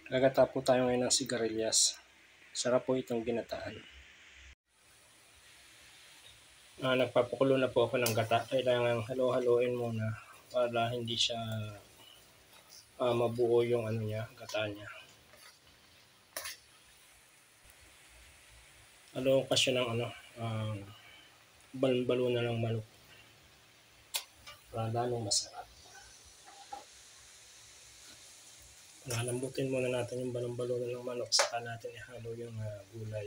Gagata po tayo ngayon ng sigarilyas. Sarap po itong ginataan. Nagpapakulo na po ako ng gata. Kailangan halo-haloin muna para hindi siya mabuo yung gata niya. Haloon ka siya ng balon-balunan ng manok para lalong masarap. Lalambutin muna natin yung balon-balunan ng manok, saka natin ihalo yung gulay.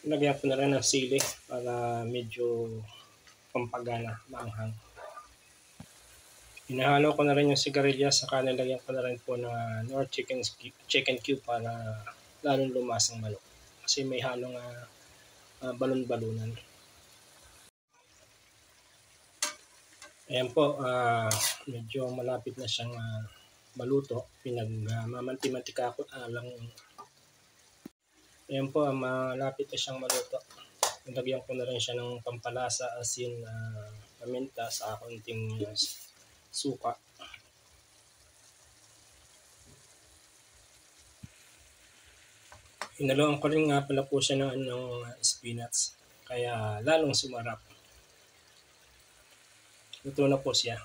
Lagyan ko na rin ng sili para medyo pampagana, maanghang. Inahalo ko na rin yung sigarilyas, saka nilagyan ko na rin po ng Knorr chicken cube para lalong lumasang manok. Kasi may halong balon-balunan. Ayan po, medyo malapit na siyang maluto. Pinagmamanti-mantika ko lang. Ayan po, malapit na siyang maluto. Nilagyan ko na rin siya ng pampalasa, asin, paminta, sa konting suka. Inaluan ko rin nga pala po siya ng spinach, kaya lalong sumarap. Luto na po siya.